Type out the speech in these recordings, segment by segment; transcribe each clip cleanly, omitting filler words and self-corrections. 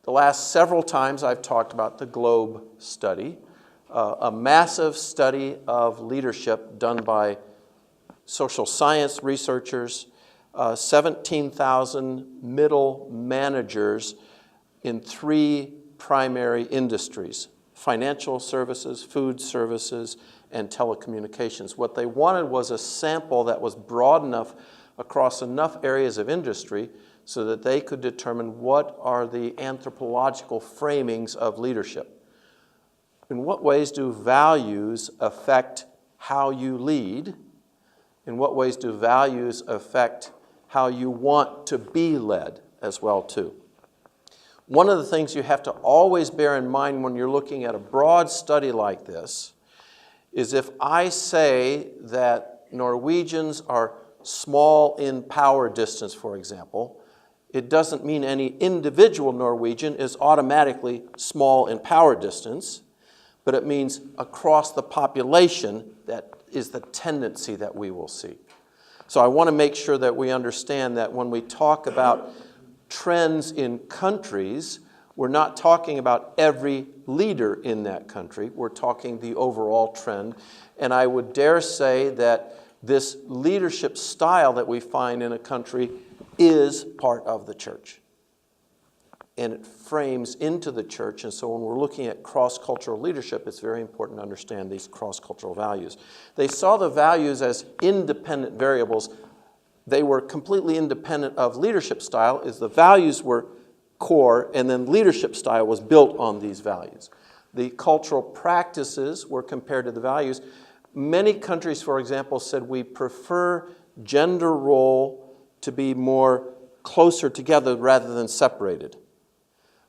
The last several times I've talked about the Globe study, a massive study of leadership done by social science researchers, 17,000 middle managers in 3 primary industries: financial services, food services, and telecommunications. What they wanted was a sample that was broad enough across enough areas of industry so that they could determine what are the anthropological framings of leadership. In what ways do values affect how you lead? In what ways do values affect how you want to be led as well too? One of the things you have to always bear in mind when you're looking at a broad study like this is if I say that Norwegians are small in power distance, for example, it doesn't mean any individual Norwegian is automatically small in power distance, but it means across the population that is the tendency that we will see. So I want to make sure that we understand that when we talk about trends in countries, we're not talking about every leader in that country. We're talking the overall trend. And I would dare say that this leadership style that we find in a country is part of the church. And it frames into the church. And so when we're looking at cross-cultural leadership, it's very important to understand these cross-cultural values. They saw the values as independent variables. They were completely independent of leadership style, as the values were core, and then leadership style was built on these values. The cultural practices were compared to the values. Many countries, for example, said we prefer gender role to be more closer together rather than separated.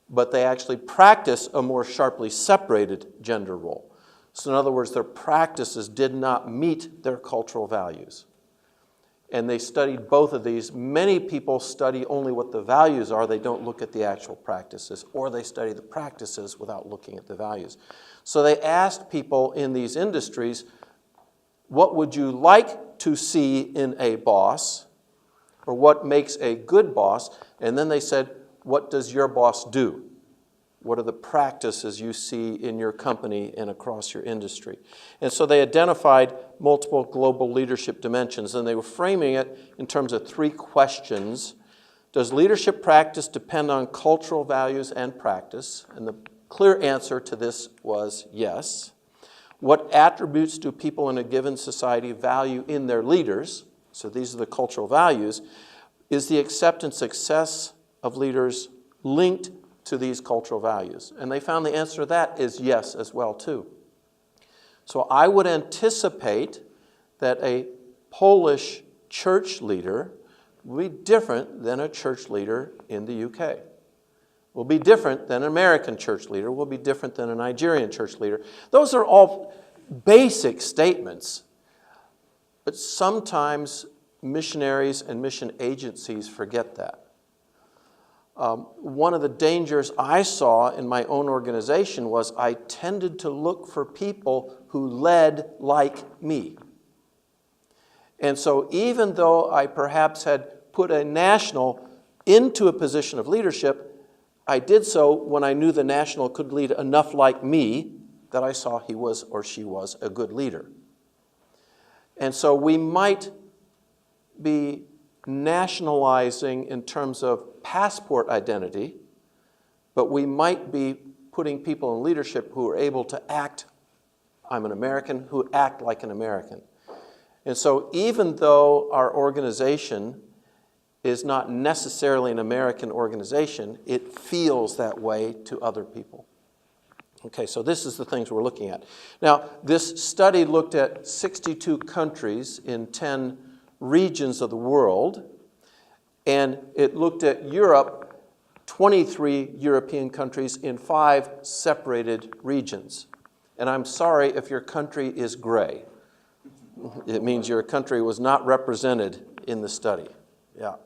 But they actually practice a more sharply separated gender role. So in other words, their practices did not meet their cultural values. And they studied both of these. Many people study only what the values are. They don't look at the actual practices, or they study the practices without looking at the values. So they asked people in these industries, what would you like to see in a boss, or what makes a good boss? And then they said, what does your boss do? What are the practices you see in your company and across your industry? And so they identified multiple global leadership dimensions, and they were framing it in terms of 3 questions. Does leadership practice depend on cultural values and practice? And the clear answer to this was yes. What attributes do people in a given society value in their leaders? So these are the cultural values. Is the acceptance success of leaders linked to these cultural values? And they found the answer to that is yes as well too. So I would anticipate that a Polish church leader will be different than a church leader in the UK. Will be different than an American church leader, will be different than a Nigerian church leader. Those are all basic statements, but sometimes missionaries and mission agencies forget that. One of the dangers I saw in my own organization was I tended to look for people who led like me. And so even though I perhaps had put a national into a position of leadership, I did so when I knew the national could lead enough like me that I saw he was or she was a good leader. And so we might be nationalizing in terms of passport identity, but we might be putting people in leadership who are able to act, I'm an American, who act like an American. And so even though our organization is not necessarily an American organization, it feels that way to other people. Okay, so this is the things we're looking at. Now, this study looked at 62 countries in 10 regions of the world, and it looked at Europe, 23 European countries in 5 separated regions. And I'm sorry if your country is gray. It means your country was not represented in the study. Yeah.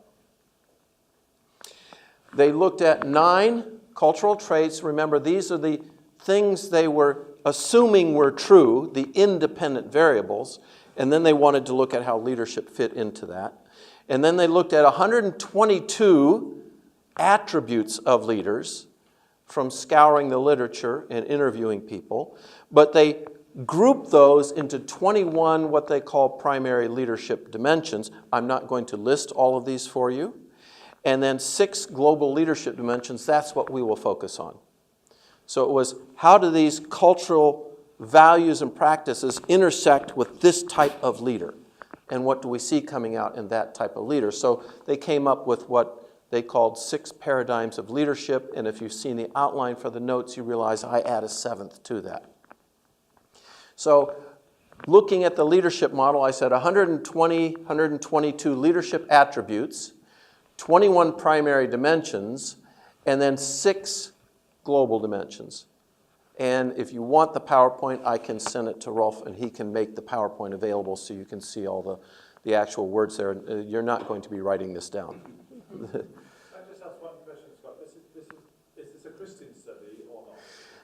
They looked at 9 cultural traits. Remember, these are the things they were assuming were true, the independent variables, and then they wanted to look at how leadership fit into that. And then they looked at 122 attributes of leaders, from scouring the literature and interviewing people, but they group those into 21 what they call primary leadership dimensions. I'm not going to list all of these for you. And then 6 global leadership dimensions, that's what we will focus on. So it was, how do these cultural values and practices intersect with this type of leader? And what do we see coming out in that type of leader? So they came up with what they called 6 paradigms of leadership, and if you've seen the outline for the notes, you realize I add a 7th to that. So looking at the leadership model, I said 122 leadership attributes, 21 primary dimensions, and then 6 global dimensions. And if you want the PowerPoint, I can send it to Rolf, and he can make the PowerPoint available so you can see all the actual words there. You're not going to be writing this down. Can I just ask one question, Scott? Is this a Christian study or not?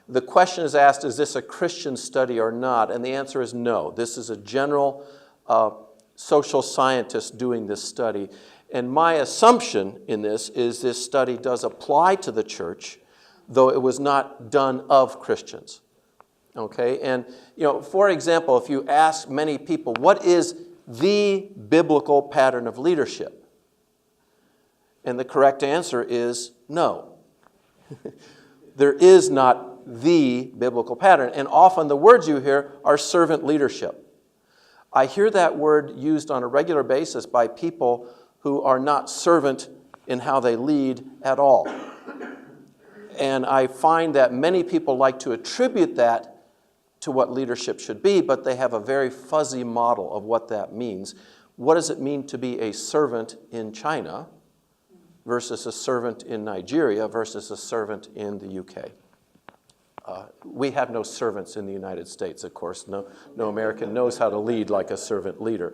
The question is asked, is this a Christian study or not? And the answer is no. This is a general social scientist doing this study. And my assumption in this is this study does apply to the church, though it was not done of Christians. Okay? And, for example, if you ask many people, what is the biblical pattern of leadership? And the correct answer is no. There is not the biblical pattern. And often the words you hear are servant leadership. I hear that word used on a regular basis by people who are not servant in how they lead at all. And I find that many people like to attribute that to what leadership should be, but they have a very fuzzy model of what that means. What does it mean to be a servant in China versus a servant in Nigeria versus a servant in the UK? We have no servants in the United States, of course. No American knows how to lead like a servant leader.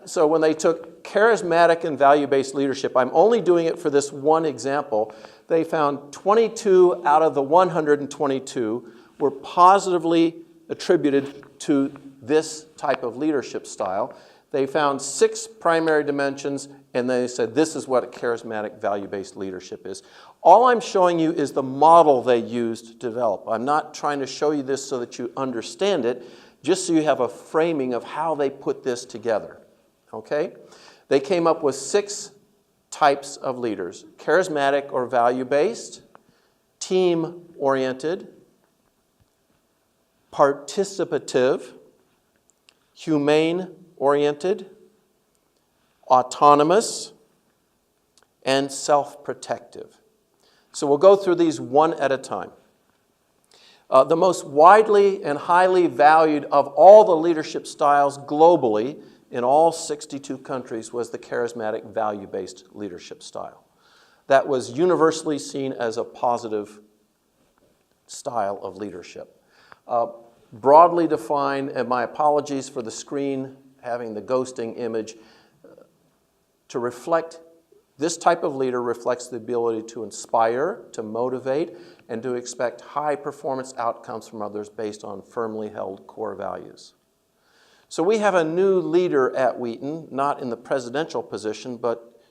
So when they took charismatic and value-based leadership, I'm only doing it for this one example, they found 22 out of the 122 were positively attributed to this type of leadership style. They found 6 primary dimensions, and they said this is what a charismatic value-based leadership is. All I'm showing you is the model they used to develop. I'm not trying to show you this so that you understand it, just so you have a framing of how they put this together. Okay? They came up with 6 types of leaders: charismatic or value-based, team-oriented, participative, humane-oriented, autonomous, and self-protective. So we'll go through these one at a time. The most widely and highly valued of all the leadership styles globally in all 62 countries was the charismatic value-based leadership style. That was universally seen as a positive style of leadership. Broadly defined, and my apologies for the screen having the ghosting image, to reflect, this type of leader reflects the ability to inspire, to motivate, and to expect high performance outcomes from others based on firmly held core values. So we have a new leader at Wheaton, not in the presidential position, but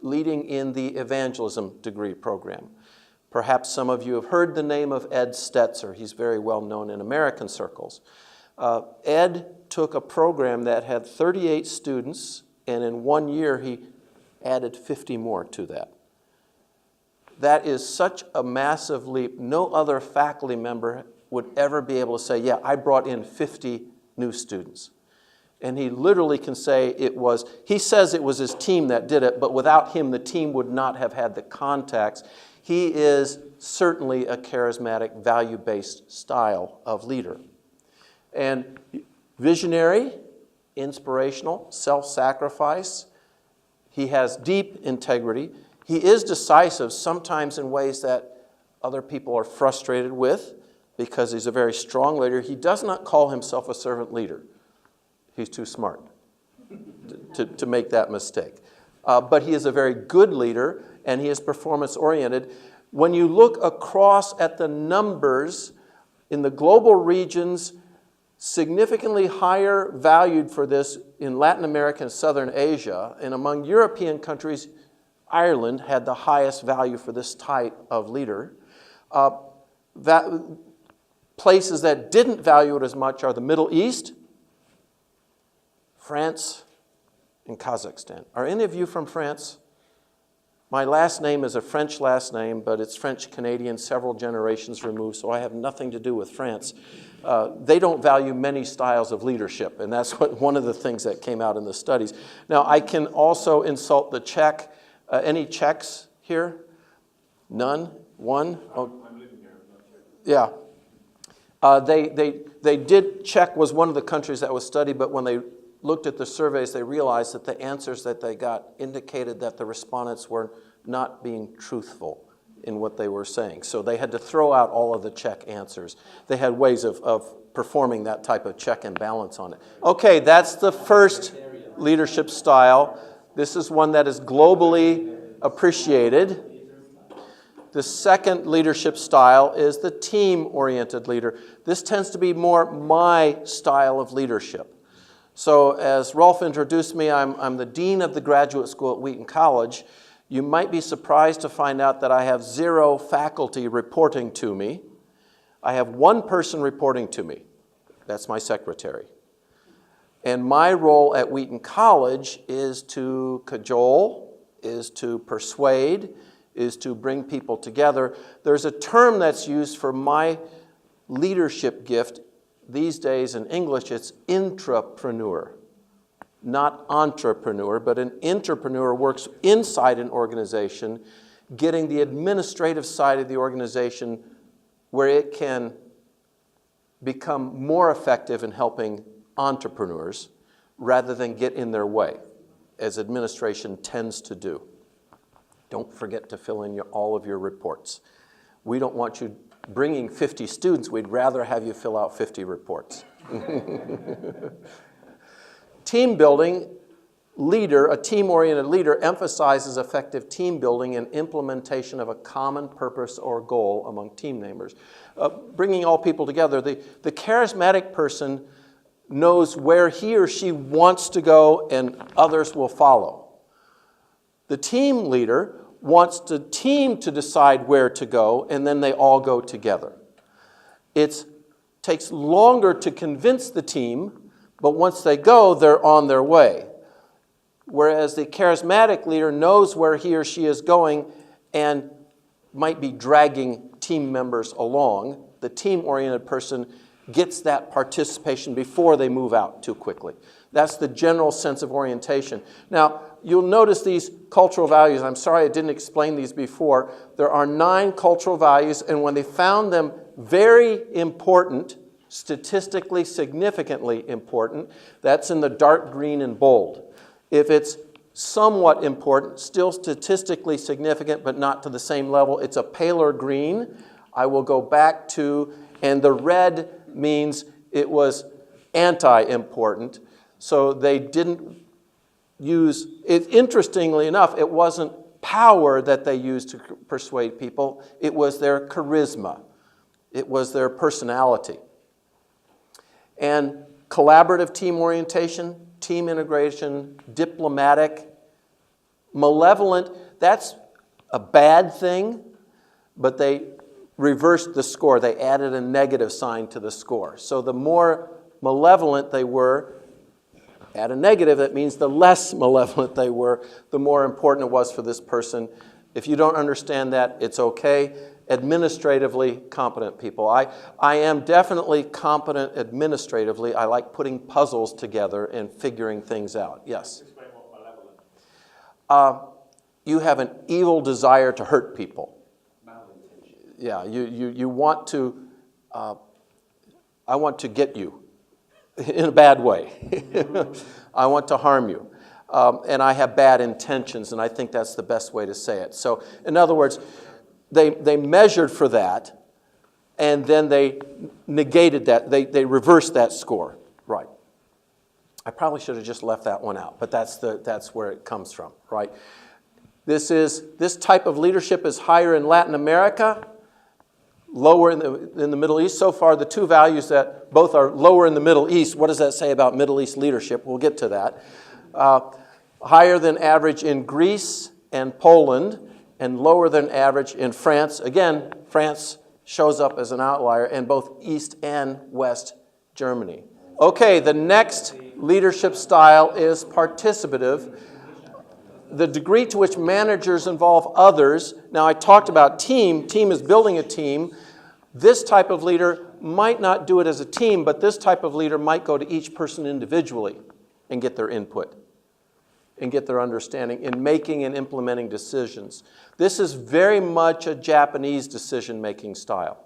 leading in the evangelism degree program. Perhaps some of you have heard the name of Ed Stetzer. He's very well known in American circles. Ed took a program that had 38 students, and in 1 year he added 50 more to that. That is such a massive leap. No other faculty member would ever be able to say, yeah, I brought in 50 new students. And he literally can say he says it was his team that did it, but without him, the team would not have had the contacts. He is certainly a charismatic, value-based style of leader. And visionary, inspirational, self-sacrifice. He has deep integrity. He is decisive, sometimes in ways that other people are frustrated with because he's a very strong leader. He does not call himself a servant leader. He's too smart to make that mistake. But he is a very good leader, and he is performance-oriented. When you look across at the numbers in the global regions, significantly higher valued for this in Latin America and Southern Asia, and among European countries, Ireland had the highest value for this type of leader. Places that didn't value it as much are the Middle East, France, and Kazakhstan. Are any of you from France? My last name is a French last name, but it's French-Canadian, several generations removed, so I have nothing to do with France. They don't value many styles of leadership, and that's one of the things that came out in the studies. Now, I can also insult the Czech. Any Czechs here? None? One? Oh. I'm living here. Yeah. They did, Czech was one of the countries that was studied, but when they looked at the surveys, they realized that the answers that they got indicated that the respondents were not being truthful in what they were saying. So they had to throw out all of the Czech answers. They had ways of performing that type of check and balance on it. Okay, that's the first leadership style. This is one that is globally appreciated. The second leadership style is the team-oriented leader. This tends to be more my style of leadership. So as Rolf introduced me, I'm the dean of the graduate school at Wheaton College. You might be surprised to find out that I have 0 faculty reporting to me. I have 1 person reporting to me. That's my secretary. And my role at Wheaton College is to cajole, is to persuade, is to bring people together. There's a term that's used for my leadership gift these days in English. It's intrapreneur, not entrepreneur, but an intrapreneur works inside an organization, getting the administrative side of the organization where it can become more effective in helping entrepreneurs rather than get in their way, as administration tends to do. Don't forget to fill in all of your reports. We don't want you bringing 50 students. We'd rather have you fill out 50 reports. Team building leader, a team-oriented leader, emphasizes effective team building and implementation of a common purpose or goal among team members. Bringing all people together. The charismatic person knows where he or she wants to go and others will follow. The team leader wants the team to decide where to go, and then they all go together. It takes longer to convince the team, but once they go, they're on their way. Whereas the charismatic leader knows where he or she is going and might be dragging team members along. The team-oriented person gets that participation before they move out too quickly. That's the general sense of orientation. Now, you'll notice these cultural values. I'm sorry I didn't explain these before. There are 9 cultural values, and when they found them very important, statistically significantly important, that's in the dark green and bold. If it's somewhat important, still statistically significant, but not to the same level, it's a paler green. I will go back to, and the red means it was anti-important. So they didn't use, interestingly enough, it wasn't power that they used to persuade people. It was their charisma. It was their personality. And collaborative team orientation, team integration, diplomatic, malevolent, that's a bad thing, but they reversed the score. They added a negative sign to the score. So the more malevolent they were, add a negative, that means the less malevolent they were, the more important it was for this person. If you don't understand that, it's okay. Administratively competent people. I am definitely competent administratively. I like putting puzzles together and figuring things out. Yes? Explain what malevolent. You have an evil desire to hurt people. Malintention. Yeah, you want to, I want to get you in a bad way. I want to harm you. And I have bad intentions, and I think that's the best way to say it. So, in other words, they measured for that, and then they negated that. They reversed that score. Right. I probably should have just left that one out, but that's where it comes from, right? This type of leadership is higher in Latin America, lower in the Middle East. So far, the 2 values that both are lower in the Middle East. What does that say about Middle East leadership? We'll get to that. Higher than average in Greece and Poland, and lower than average in France. Again, France shows up as an outlier in both East and West Germany. Okay, the next leadership style is participative. The degree to which managers involve others. Now, I talked about team. Team is building a team. This type of leader might not do it as a team, but this type of leader might go to each person individually and get their input and get their understanding in making and implementing decisions. This is very much a Japanese decision-making style.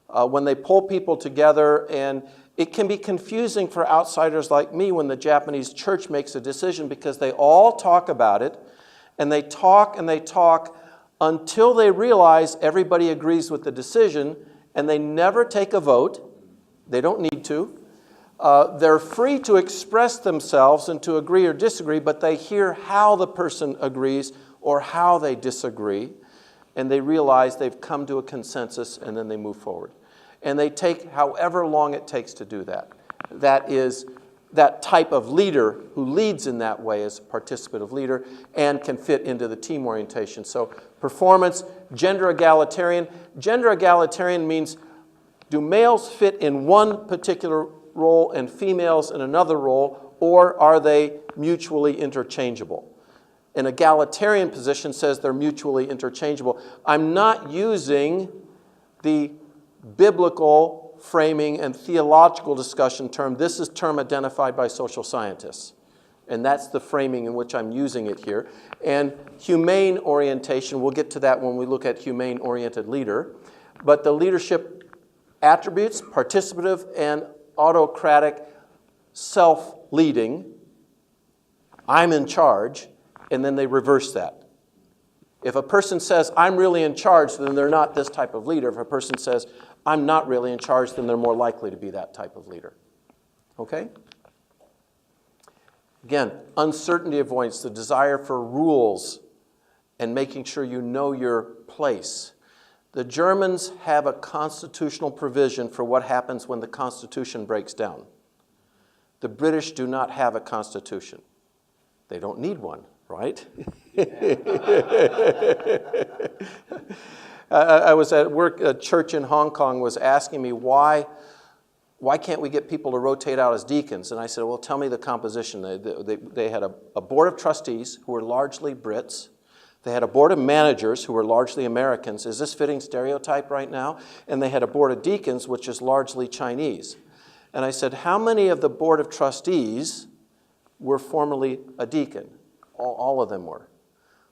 When they pull people together, and it can be confusing for outsiders like me when the Japanese church makes a decision because they all talk about it, and they talk until they realize everybody agrees with the decision, and they never take a vote. They don't need to. They're free to express themselves and to agree or disagree, but they hear how the person agrees or how they disagree, and they realize they've come to a consensus, and then they move forward. And they take however long it takes to do that. That type of leader who leads in that way is a participative leader and can fit into the team orientation. So performance, gender egalitarian. Gender egalitarian means, do males fit in one particular role and females in another role, or are they mutually interchangeable? An egalitarian position says they're mutually interchangeable. I'm not using the biblical framing and theological discussion term. This is term identified by social scientists. And that's the framing in which I'm using it here. And humane orientation, we'll get to that when we look at humane-oriented leader. But the leadership attributes, participative and autocratic, self-leading, I'm in charge, and then they reverse that. If a person says, I'm really in charge, then they're not this type of leader. If a person says, I'm not really in charge, then they're more likely to be that type of leader. Okay? Again, uncertainty avoidance, the desire for rules and making sure you know your place. The Germans have a constitutional provision for what happens when the Constitution breaks down. The British do not have a constitution. They don't need one, right? I was at work, a church in Hong Kong was asking me why can't we get people to rotate out as deacons? And I said, well, tell me the composition. They had a board of trustees who were largely Brits. They had a board of managers who were largely Americans. Is this fitting stereotype right now? And they had a board of deacons, which is largely Chinese. And I said, how many of the board of trustees were formerly a deacon? All of them were.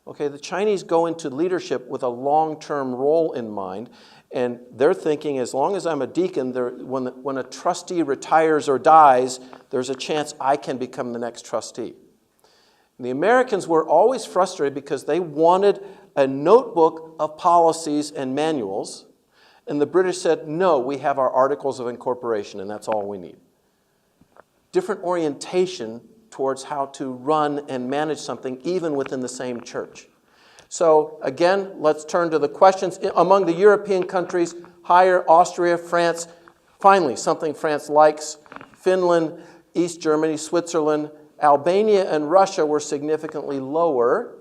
Okay, the Chinese go into leadership with a long-term role in mind, and they're thinking, as long as I'm a deacon, when a trustee retires or dies, there's a chance I can become the next trustee. And the Americans were always frustrated because they wanted a notebook of policies and manuals, and the British said, no, we have our articles of incorporation, and that's all we need. Different orientation towards how to run and manage something even within the same church. So again, let's turn to the questions. Among the European countries, higher, Austria, France, finally something France likes, Finland, East Germany, Switzerland, Albania and Russia were significantly lower.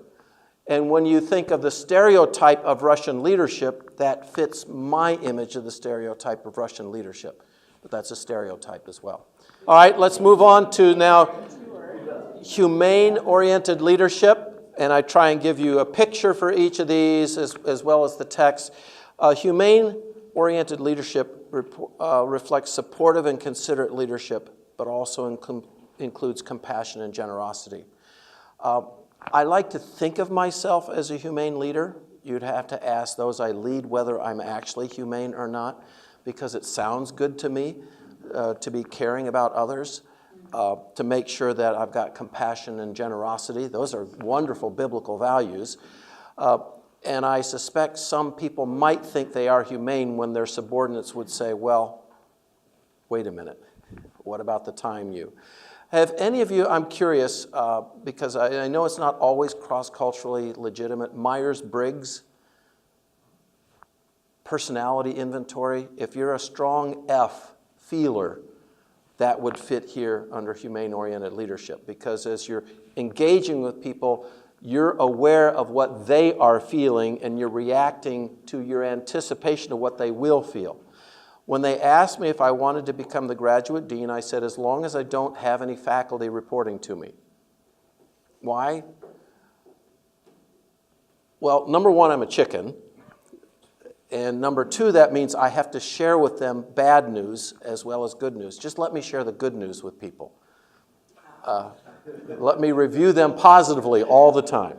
And when you think of the stereotype of Russian leadership, that fits my image of the stereotype of Russian leadership. But that's a stereotype as well. All right, let's move on to now humane-oriented leadership, and I try and give you a picture for each of these as well as the text. Humane-oriented leadership reflects supportive and considerate leadership, but also includes compassion and generosity. I like to think of myself as a humane leader. You'd have to ask those I lead whether I'm actually humane or not, because it sounds good to me to be caring about others. To make sure that I've got compassion and generosity. Those are wonderful biblical values. And I suspect some people might think they are humane when their subordinates would say, well, wait a minute, what about the time you? Have any of you, I'm curious, because I know it's not always cross-culturally legitimate, Myers-Briggs personality inventory. If you're a strong F feeler, that would fit here under humane-oriented leadership, because as you're engaging with people, You're aware of what they are feeling, and you're reacting to your anticipation of what they will feel. When they asked me if I wanted to become the graduate dean, I said, as long as I don't have any faculty reporting to me. Why? Well, number one, I'm a chicken. And number two, that means I have to share with them bad news as well as good news. Just let me share the good news with people. Let me review them positively all the time.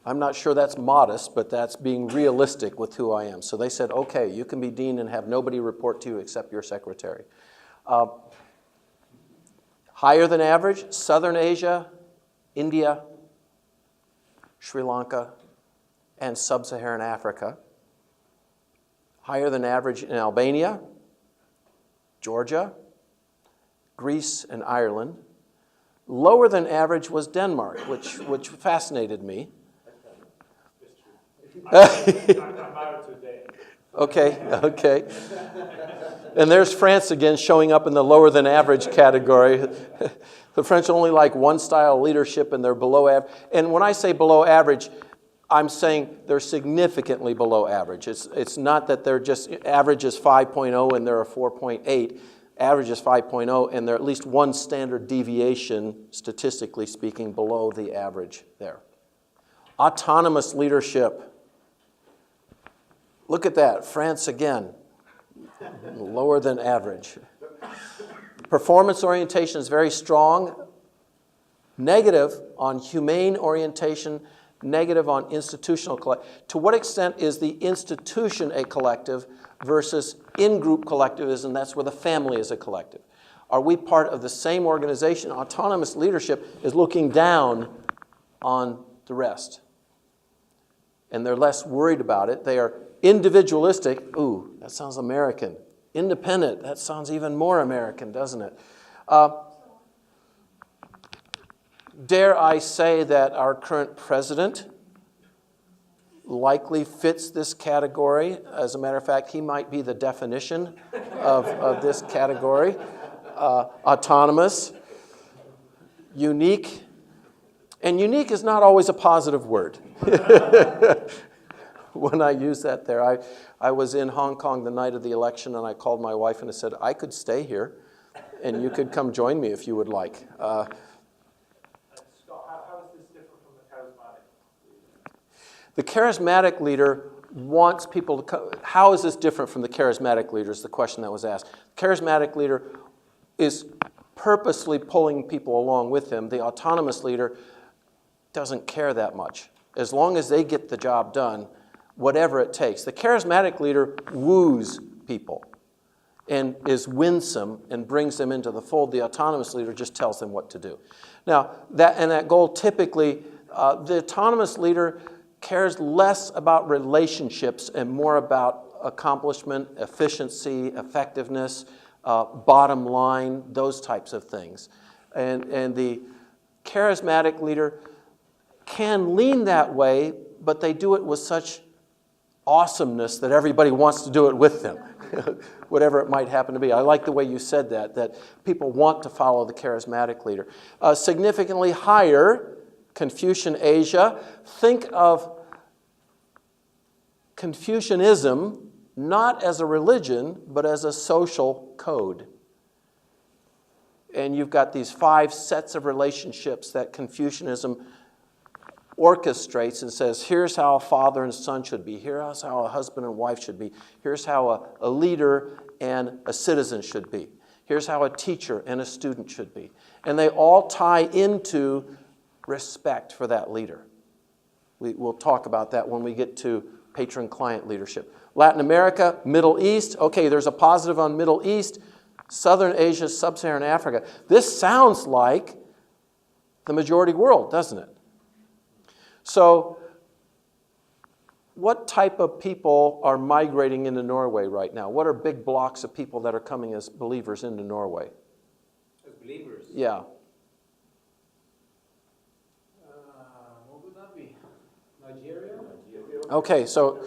I'm not sure that's modest, but that's being realistic with who I am. So they said, okay, you can be dean and have nobody report to you except your secretary. Higher than average, Southern Asia, India, Sri Lanka, and Sub-Saharan Africa. Higher than average in Albania, Georgia, Greece, and Ireland. Lower than average was Denmark, which fascinated me. Okay. And there's France again showing up in the lower than average category. The French only like one style of leadership and they're below average. And when I say below average, I'm saying they're significantly below average. It's not that they're just, average is 5.0 and they're a 4.8. Average is 5.0 and they're at least one standard deviation, statistically speaking, below the average there. Autonomous leadership. Look at that, France again, lower than average. Performance orientation is very strong. Negative on humane orientation, negative on institutional collective. To what extent is the institution a collective versus in-group collectivism? That's where the family is a collective. Are we part of the same organization? Autonomous leadership is looking down on the rest. And they're less worried about it. They are individualistic. Ooh, that sounds American. Independent, that sounds even more American, doesn't it? Dare I say that our current president likely fits this category. As a matter of fact, he might be the definition of this category. Autonomous, unique, and unique is not always a positive word. When I use that there, I was in Hong Kong the night of the election, and I called my wife and I said, I could stay here, and you could come join me if you would like. Scott, how is this different from the charismatic leader? The charismatic leader wants people to come. How is this different from the charismatic leader is the question that was asked. The charismatic leader is purposely pulling people along with him. The autonomous leader doesn't care that much. As long as they get the job done, whatever it takes. The charismatic leader woos people and is winsome and brings them into the fold. The autonomous leader just tells them what to do. Now, that goal typically, the autonomous leader cares less about relationships and more about accomplishment, efficiency, effectiveness, bottom line, those types of things. And the charismatic leader can lean that way, but they do it with such awesomeness that everybody wants to do it with them, whatever it might happen to be. I like the way you said that people want to follow the charismatic leader. Significantly higher, Confucian Asia. Think of Confucianism not as a religion, but as a social code. And you've got these 5 sets of relationships that Confucianism orchestrates and says, here's how a father and son should be. Here's how a husband and wife should be. Here's how a leader and a citizen should be. Here's how a teacher and a student should be. And they all tie into respect for that leader. We'll talk about that when we get to patron-client leadership. Latin America, Middle East. Okay, there's a positive on Middle East. Southern Asia, Sub-Saharan Africa. This sounds like the majority world, doesn't it? So, what type of people are migrating into Norway right now? What are big blocks of people that are coming as believers into Norway? As believers? Yeah. What would that be? Nigeria? Okay, so,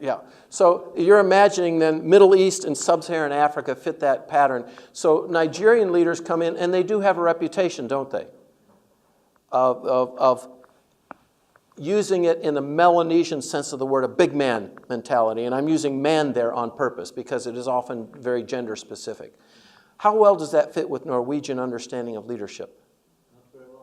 Yeah. So you're imagining then Middle East and Sub-Saharan Africa fit that pattern. So Nigerian leaders come in, and they do have a reputation, don't they, of using it in the Melanesian sense of the word, a big man mentality. And I'm using man there on purpose because it is often very gender specific. How well does that fit with Norwegian understanding of leadership?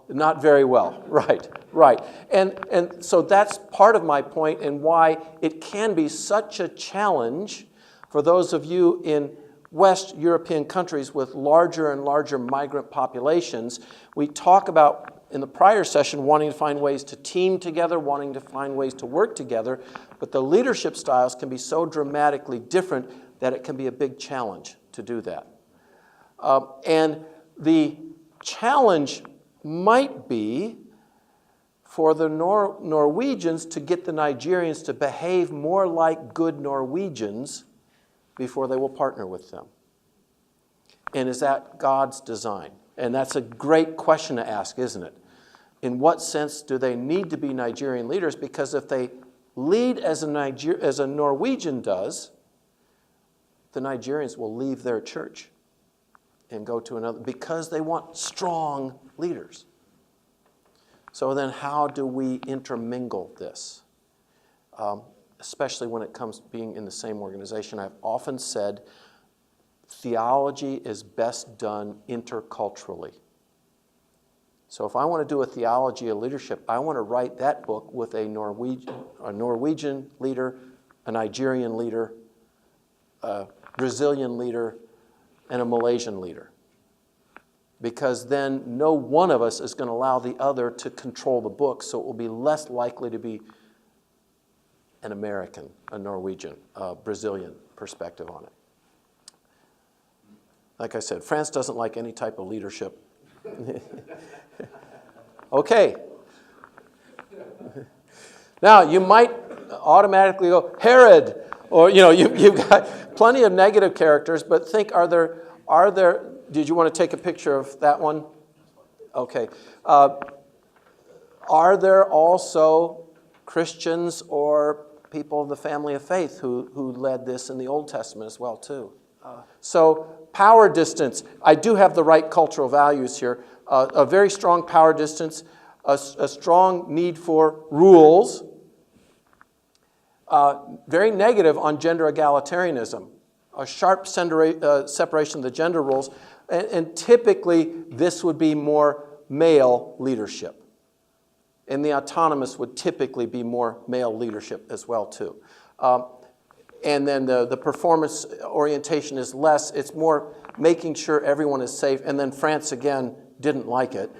Not very well, right, right. And so that's part of my point and why it can be such a challenge for those of you in West European countries with larger and larger migrant populations. We talk about, in the prior session, wanting to find ways to team together, wanting to find ways to work together, but the leadership styles can be so dramatically different that it can be a big challenge to do that. And the challenge might be for the Norwegians to get the Nigerians to behave more like good Norwegians before they will partner with them. And is that God's design? And that's a great question to ask, isn't it? In what sense do they need to be Nigerian leaders? Because if they lead as a Norwegian does, the Nigerians will leave their church and go to another, because they want strong leaders. So then how do we intermingle this? Especially when it comes to being in the same organization. I've often said theology is best done interculturally. So if I want to do a theology of leadership, I want to write that book with a Norwegian leader, a Nigerian leader, a Brazilian leader, and a Malaysian leader. Because then no one of us is going to allow the other to control the book, so it will be less likely to be an American, a Norwegian, a Brazilian perspective on it. Like I said, France doesn't like any type of leadership. Okay. Now, you might automatically go, Herod, or, you've got plenty of negative characters, but think, are there, did you want to take a picture of that one? Okay. Are there also Christians or people of the family of faith who led this in the Old Testament as well, too? So power distance. I do have the right cultural values here. A very strong power distance, a strong need for rules, very negative on gender egalitarianism, a sharp separation of the gender roles, and typically this would be more male leadership. And the autonomous would typically be more male leadership as well, too. And then the performance orientation is less. It's more making sure everyone is safe. And then France, again, didn't like it.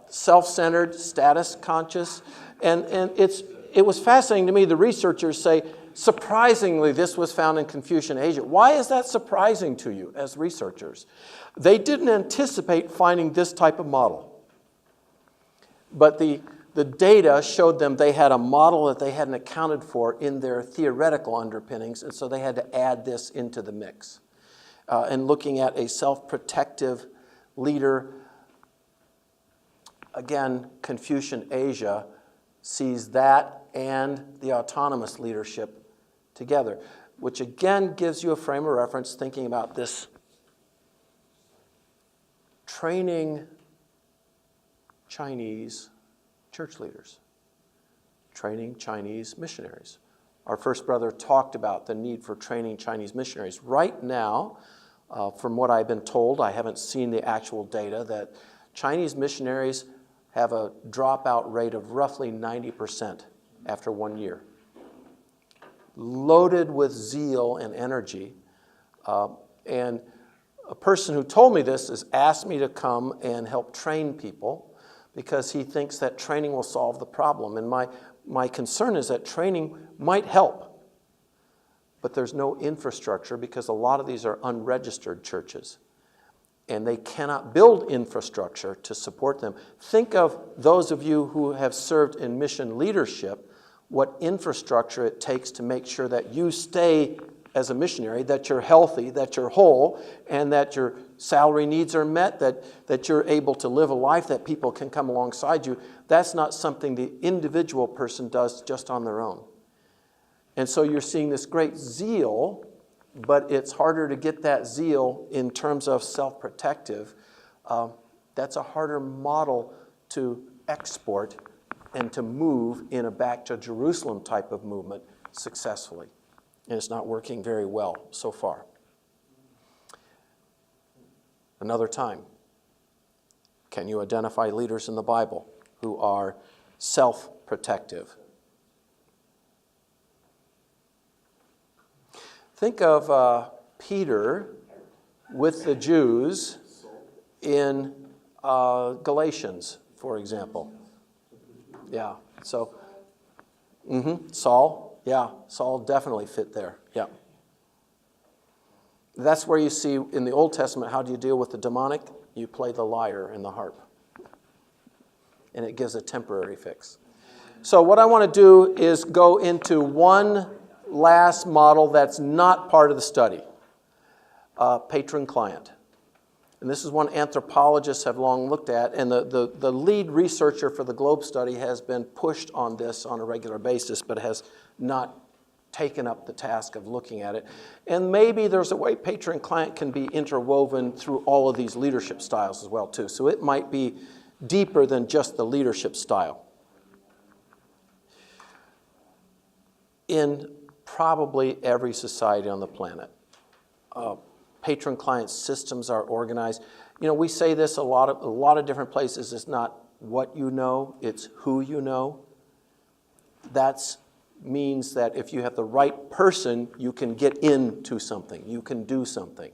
Self-centered, status conscious. And it was fascinating to me. The researchers say, surprisingly, this was found in Confucian Asia. Why is that surprising to you as researchers? They didn't anticipate finding this type of model. But the data showed them they had a model that they hadn't accounted for in their theoretical underpinnings, and so they had to add this into the mix. And looking at a self-protective leader, again, Confucian Asia sees that and the autonomous leadership together, which again gives you a frame of reference thinking about this training Chinese church leaders, training Chinese missionaries. Our first brother talked about the need for training Chinese missionaries. Right now, from what I've been told, I haven't seen the actual data, that Chinese missionaries have a dropout rate of roughly 90% after 1 year. Loaded with zeal and energy. And a person who told me this has asked me to come and help train people because he thinks that training will solve the problem. And my concern is that training might help, but there's no infrastructure because a lot of these are unregistered churches. And they cannot build infrastructure to support them. Think of those of you who have served in mission leadership, what infrastructure it takes to make sure that you stay as a missionary, that you're healthy, that you're whole, and that your salary needs are met, that you're able to live a life that people can come alongside you. That's not something the individual person does just on their own. And so you're seeing this great zeal, but it's harder to get that zeal in terms of self-protective. That's a harder model to export and to move in a back to Jerusalem type of movement successfully. And it's not working very well so far. Another time, can you identify leaders in the Bible who are self-protective? Think of Peter with the Jews in Galatians, for example. Yeah, so, Saul, yeah, Saul definitely fit there, yeah. That's where you see in the Old Testament, how do you deal with the demonic? You play the lyre and the harp. And it gives a temporary fix. So what I want to do is go into one last model that's not part of the study. Patron-client. And this is one anthropologists have long looked at, and the lead researcher for the Globe study has been pushed on this on a regular basis, but has not taken up the task of looking at it. And maybe there's a way patron-client can be interwoven through all of these leadership styles as well, too. So it might be deeper than just the leadership style. In probably every society on the planet, patron-client systems are organized. You know, we say this a lot of different places. It's not what you know, it's who you know. That means that if you have the right person, you can get into something. You can do something.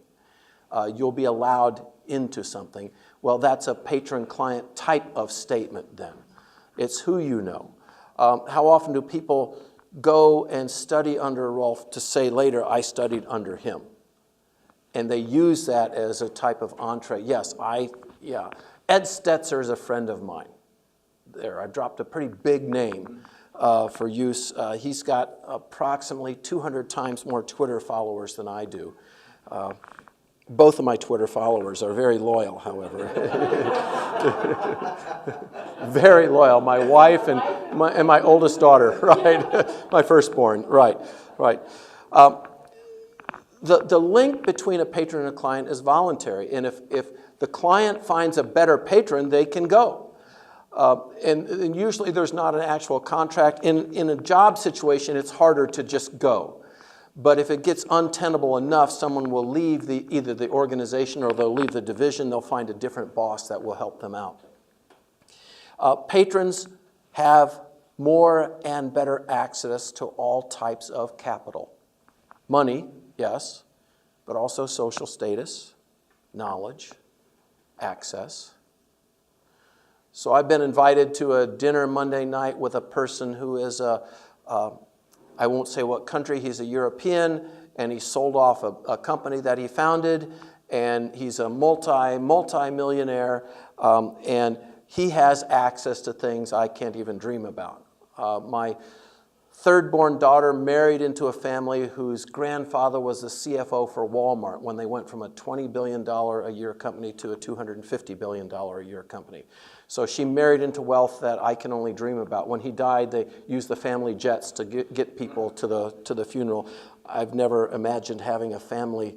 You'll be allowed into something. Well, that's a patron-client type of statement then. It's who you know. How often do people go and study under Rolf to say later, I studied under him? And they use that as a type of entree. Yes, Ed Stetzer is a friend of mine. There, I dropped a pretty big name for use. He's got approximately 200 times more Twitter followers than I do. Both of my Twitter followers are very loyal, however. Very loyal. My wife and my oldest daughter, right? My firstborn, right. The link between a patron and a client is voluntary, and if the client finds a better patron, they can go. And usually there's not an actual contract. In a job situation, it's harder to just go. But if it gets untenable enough, someone will leave either the organization or they'll leave the division. They'll find a different boss that will help them out. Patrons have more and better access to all types of capital. Money, yes, but also social status, knowledge, access. So I've been invited to a dinner Monday night with a person who is I won't say what country, he's a European, and he sold off a company that he founded, and he's a multi-millionaire, and he has access to things I can't even dream about. My third-born daughter married into a family whose grandfather was the CFO for Walmart when they went from a $20 billion a year company to a $250 billion a year company. So she married into wealth that I can only dream about. When he died, they used the family jets to get people to the funeral. I've never imagined having a family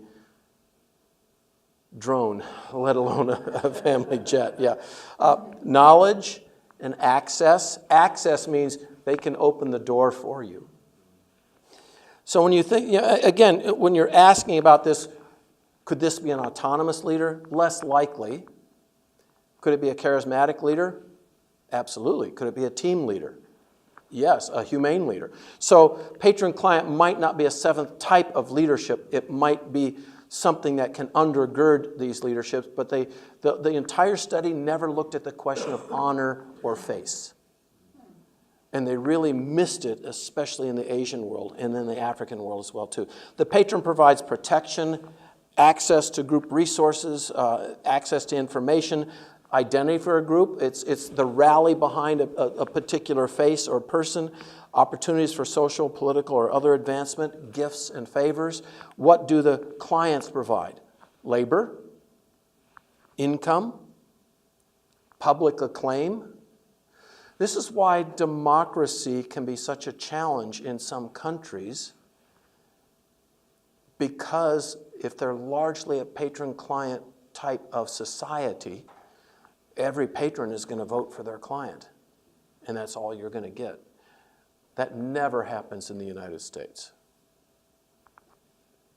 drone, let alone a family jet. Yeah, knowledge and access. Access means they can open the door for you. So when you think, again, when you're asking about this, could this be an autonomous leader? Less likely. Could it be a charismatic leader? Absolutely. Could it be a team leader? Yes, a humane leader. So patron-client might not be a seventh type of leadership. It might be something that can undergird these leaderships, but the entire study never looked at the question of honor or face. And they really missed it, especially in the Asian world and in the African world as well, too. The patron provides protection, access to group resources, access to information, identity for a group. It's the rally behind a particular face or person, opportunities for social, political, or other advancement, gifts and favors. What do the clients provide? Labor, income, public acclaim, This is why democracy can be such a challenge in some countries, because if they're largely a patron-client type of society, every patron is going to vote for their client, and that's all you're going to get. That never happens in the United States.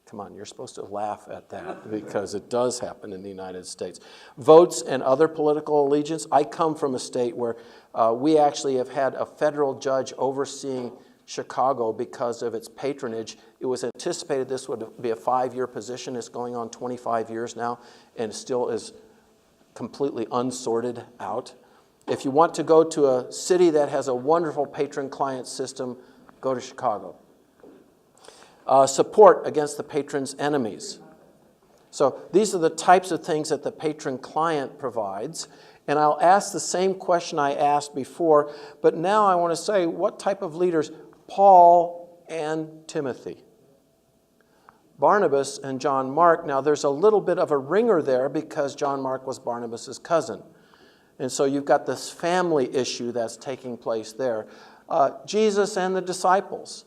Come on, you're supposed to laugh at that because it does happen in the United States. Votes and other political allegiance. I come from a state where we actually have had a federal judge overseeing Chicago because of its patronage. It was anticipated this would be a 5-year position. It's going on 25 years now and still is completely unsorted out. If you want to go to a city that has a wonderful patron-client system, go to Chicago. Support against the patron's enemies. So these are the types of things that the patron-client provides. And I'll ask the same question I asked before, but now I want to say, what type of leaders? Paul and Timothy. Barnabas and John Mark. Now there's a little bit of a ringer there because John Mark was Barnabas' cousin. And so you've got this family issue that's taking place there. Jesus and the disciples.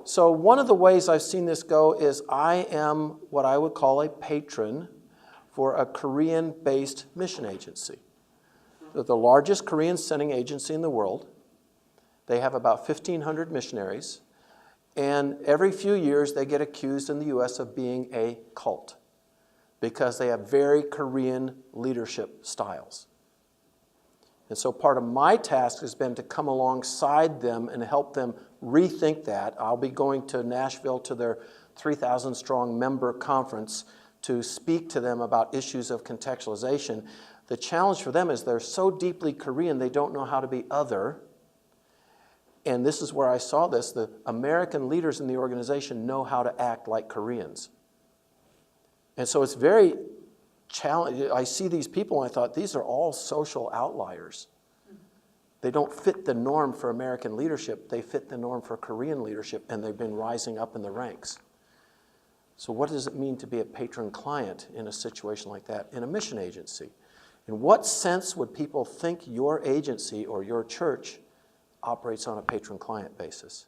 So one of the ways I've seen this go is I am what I would call a patron for a Korean-based mission agency. They're the largest Korean sending agency in the world. They have about 1,500 missionaries. And every few years they get accused in the U.S. of being a cult because they have very Korean leadership styles. And so part of my task has been to come alongside them and help them rethink that. I'll be going to Nashville to their 3,000-strong member conference to speak to them about issues of contextualization. The challenge for them is they're so deeply Korean, they don't know how to be other. And this is where I saw this. The American leaders in the organization know how to act like Koreans. And so it's very challenging. I see these people and I thought, these are all social outliers. They don't fit the norm for American leadership. They fit the norm for Korean leadership, and they've been rising up in the ranks. So what does it mean to be a patron-client in a situation like that in a mission agency? In what sense would people think your agency or your church operates on a patron-client basis?